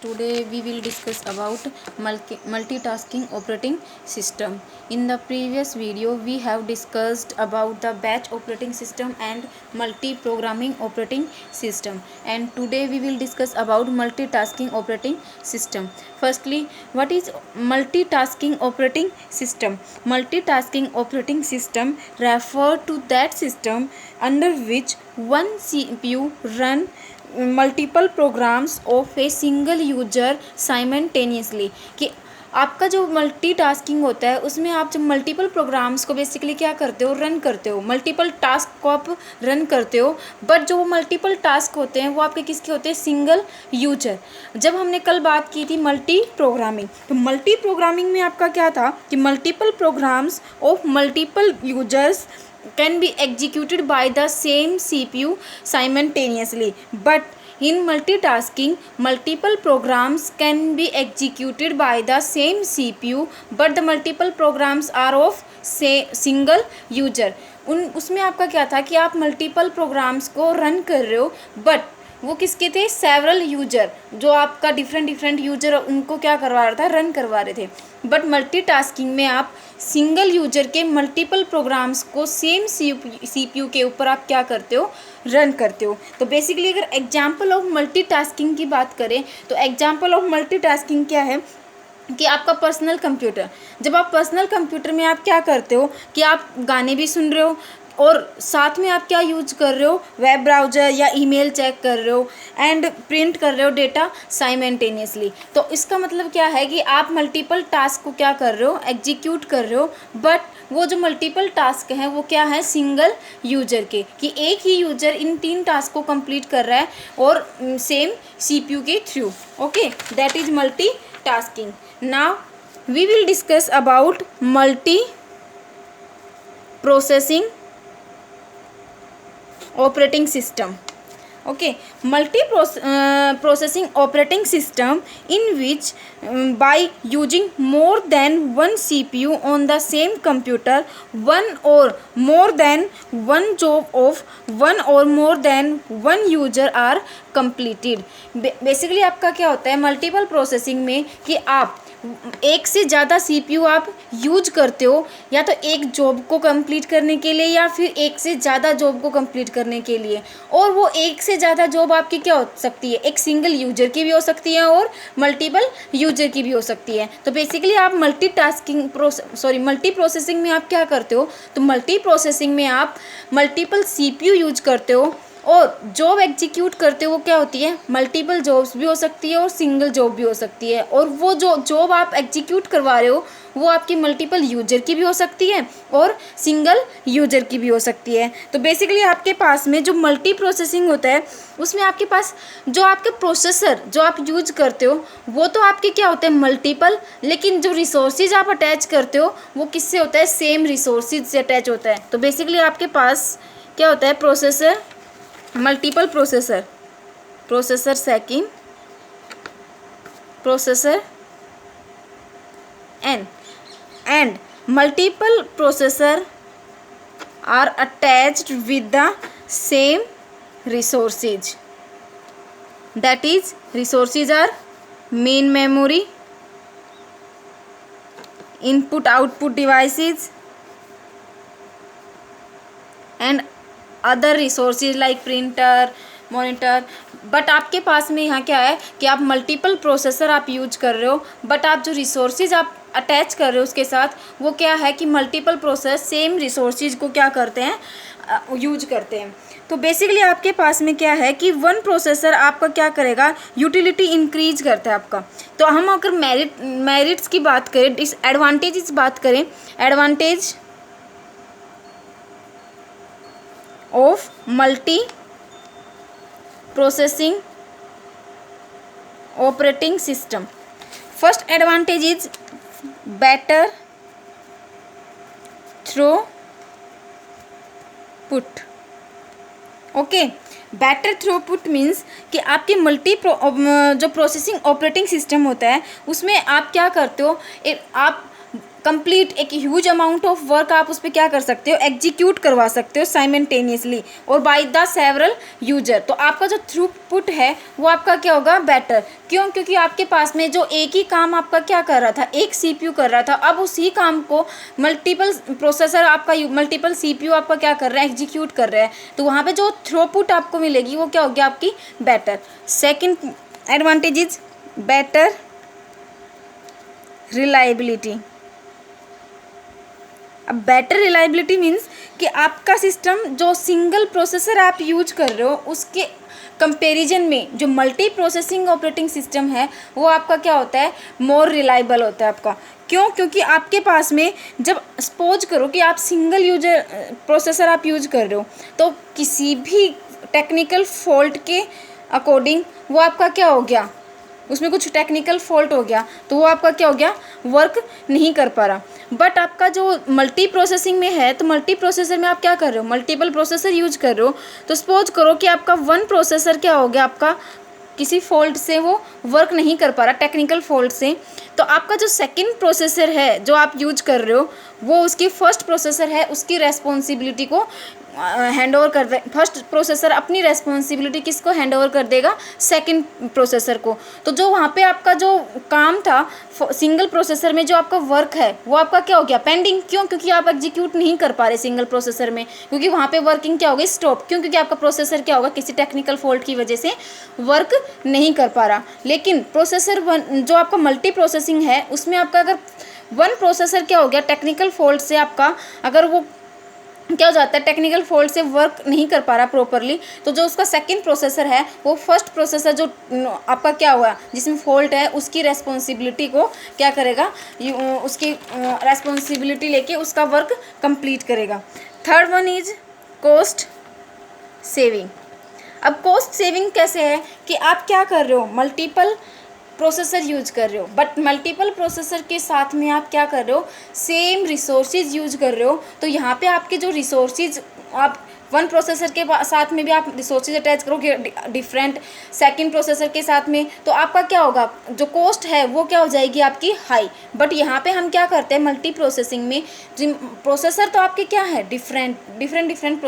Today we will discuss about multitasking operating system. In the previous video we have discussed about the batch operating system and multi-programming operating system, and today we will discuss about multitasking operating system. Firstly, what is multitasking operating system? Multitasking operating system refer to that system under which one CPU run multiple programs of a single user simultaneously. कि आपका जो multitasking होता है उसमें आप जब multiple programmes को basically क्या करते हो, रन करते हो, मल्टीपल टास्क को आप रन करते हो। बट जो मल्टीपल टास्क होते हैं वो आपके किसके होते हैं, सिंगल यूजर। जब हमने कल बात की थी मल्टी प्रोग्रामिंग, तो मल्टी प्रोग्रामिंग में आपका क्या था कि multiple programs of multiple users can be executed by the same CPU simultaneously, but in multitasking multiple programs can be executed by the same CPU, but the multiple programs are of single user। उसमें आपका क्या था कि आप multiple programmes को run कर रहे हो, बट वो किसके थे, सेवरल यूजर, जो आपका डिफरेंट यूजर उनको क्या करवा रहा था, रन करवा रहे थे। बट मल्टीटास्किंग में आप सिंगल यूजर के मल्टीपल प्रोग्राम्स को सेम सीपीयू के ऊपर आप क्या करते हो, रन करते हो। तो बेसिकली अगर एग्जांपल ऑफ मल्टीटास्किंग की बात करें तो एग्जांपल ऑफ मल्टीटास्किंग क्या है कि आपका पर्सनल कंप्यूटर, जब आप पर्सनल कंप्यूटर में आप क्या करते हो कि आप गाने भी सुन रहे हो और साथ में आप क्या यूज कर रहे हो, वेब ब्राउज़र या ईमेल चेक कर रहे हो एंड प्रिंट कर रहे हो डेटा साइमल्टेनियसली। तो इसका मतलब क्या है कि आप मल्टीपल टास्क को क्या कर रहे हो, एग्जीक्यूट कर रहे हो। बट वो जो मल्टीपल टास्क हैं वो क्या है, सिंगल यूजर के, कि एक ही यूजर इन 3 टास्क को कंप्लीट कर रहा है और सेम सीपीयू के through. Okay, that is multi tasking. Now we will discuss about multi processing operating system. Okay, processing operating system in which by using more than one CPU on the same computer, one or more than one job of one or more than one user are completed। Basically आपका क्या होता है multiple processing में कि आप एक से ज़्यादा सीपीयू आप यूज करते हो, या तो एक जॉब को कंप्लीट करने के लिए या फिर एक से ज़्यादा जॉब को कंप्लीट करने के लिए। और वो एक से ज़्यादा जॉब आपकी क्या हो सकती है, एक सिंगल यूजर की भी हो सकती है और मल्टीपल यूजर की भी हो सकती है। तो बेसिकली आप मल्टी प्रोसेसिंग में आप क्या करते हो, तो मल्टी प्रोसेसिंग में आप मल्टीपल सीपीयू यूज करते हो और जॉब एग्जीक्यूट करते हो वो क्या होती है, मल्टीपल जॉब्स भी हो सकती है और सिंगल जॉब भी हो सकती है। और वो जो जॉब आप एग्जीक्यूट करवा रहे हो वो आपकी मल्टीपल यूजर की भी हो सकती है और सिंगल यूजर की भी हो सकती है। तो बेसिकली आपके पास में जो मल्टी प्रोसेसिंग होता है उसमें आपके पास जो आपके प्रोसेसर जो आप यूज करते हो वो तो आपके क्या होते हैं, मल्टीपल, लेकिन जो रिसोर्सेज आप अटैच करते हो वो किससे होता है, सेम रिसोर्सेज से अटैच होता है। तो बेसिकली आपके पास क्या होता है, processor, multiple processor second, processor N, and multiple processor are attached with the same resources. That is, resources are main memory, input output devices and other resources like printer, monitor. But आपके पास में यहाँ क्या है कि आप multiple processor आप use कर रहे हो, बट आप जो रिसोर्सेज आप अटैच कर रहे हो उसके साथ वो क्या है कि मल्टीपल प्रोसेस सेम रिसोर्सेज को क्या करते हैं, यूज करते हैं। तो बेसिकली आपके पास में क्या है कि वन प्रोसेसर आपका क्या करेगा, यूटिलिटी इंक्रीज करता है आपका। तो हम अगर मेरिट्स की बात करें, डिसएडवांटेजेस बात करें, advantage of multi processing operating system. First advantage is better throughput. Okay, better throughput means कि आपके जो प्रोसेसिंग ऑपरेटिंग सिस्टम होता है उसमें आप क्या करते हो, आप कंप्लीट एक ह्यूज अमाउंट ऑफ वर्क आप उस पर क्या कर सकते हो, एग्जीक्यूट करवा सकते हो साइमल्टेनियसली और बाय द सेवरल यूजर। तो आपका जो थ्रूपुट है वो आपका क्या होगा, बेटर। क्यों? क्योंकि आपके पास में जो एक ही काम आपका क्या कर रहा था, एक सीपीयू कर रहा था, अब उसी काम को मल्टीपल प्रोसेसर आपका मल्टीपल सीपीयू आपका क्या कर रहा है, एग्जीक्यूट कर रहा है। तो वहाँ पे जो थ्रूपुट आपको मिलेगी वो क्या होगी, आपकी better. Second advantage is better reliability. अब बेटर रिलायबिलिटी मीन्स कि आपका सिस्टम जो सिंगल प्रोसेसर आप यूज कर रहे हो उसके कंपैरिजन में जो मल्टी प्रोसेसिंग ऑपरेटिंग सिस्टम है वो आपका क्या होता है, मोर रिलायबल होता है आपका। क्यों? क्योंकि आपके पास में जब सपोज करो कि आप सिंगल यूजर प्रोसेसर आप यूज कर रहे हो तो किसी भी टेक्निकल फॉल्ट के अकॉर्डिंग वो आपका क्या हो गया, उसमें कुछ टेक्निकल फॉल्ट हो गया तो वो आपका क्या हो गया, वर्क नहीं कर पा रहा। बट आपका जो मल्टी प्रोसेसिंग में है तो मल्टी प्रोसेसर में आप क्या कर रहे हो, मल्टीपल प्रोसेसर यूज कर रहे हो। तो सपोज करो कि आपका वन प्रोसेसर क्या हो गया, आपका किसी फॉल्ट से वो वर्क नहीं कर पा रहा, टेक्निकल फॉल्ट से। तो आपका जो सेकंड प्रोसेसर है जो आप यूज कर रहे हो वो उसकी फर्स्ट प्रोसेसर है, उसकी रेस्पॉन्सिबिलिटी को हैंड ओवर कर दे। फर्स्ट प्रोसेसर अपनी रेस्पॉन्सिबिलिटी किसको हैंड ओवर कर देगा, सेकंड प्रोसेसर को। तो जो वहाँ पे आपका जो काम था सिंगल प्रोसेसर में, जो आपका वर्क है वो आपका क्या हो गया, पेंडिंग। क्यों? क्योंकि आप एग्जीक्यूट नहीं कर पा रहे सिंगल प्रोसेसर में, क्योंकि वहाँ पे वर्किंग क्या हो गई, स्टॉप। क्यों? क्योंकि आपका प्रोसेसर क्या होगा, किसी टेक्निकल फॉल्ट की वजह से वर्क नहीं कर पा रहा। लेकिन प्रोसेसर वन जो आपका मल्टी प्रोसेसिंग है उसमें आपका अगर वन प्रोसेसर क्या हो गया, टेक्निकल फॉल्ट से आपका अगर वो क्या हो जाता है, टेक्निकल फॉल्ट से वर्क नहीं कर पा रहा प्रॉपरली, तो जो उसका सेकंड प्रोसेसर है वो फर्स्ट प्रोसेसर जो आपका क्या हुआ जिसमें फॉल्ट है उसकी रेस्पॉन्सिबिलिटी को क्या करेगा, उसकी रेस्पॉन्सिबिलिटी लेके उसका वर्क कंप्लीट करेगा। Third one is cost saving. अब कॉस्ट सेविंग कैसे है कि आप क्या कर रहे हो, मल्टीपल प्रोसेसर यूज कर रहे हो, बट मल्टीपल प्रोसेसर के साथ में आप क्या कर रहे हो, सेम रिसोर्सेज यूज कर रहे हो। तो यहाँ पे आपके जो रिसोर्सेज आप वन प्रोसेसर के साथ में भी आप रिसोर्सेज अटैच करोगे डिफरेंट सेकंड प्रोसेसर के साथ में, तो आपका क्या होगा, जो कॉस्ट है वो क्या हो जाएगी आपकी हाई। बट यहाँ पे हम क्या करते हैं मल्टी प्रोसेसिंग में, प्रोसेसर तो आपके क्या है डिफरेंट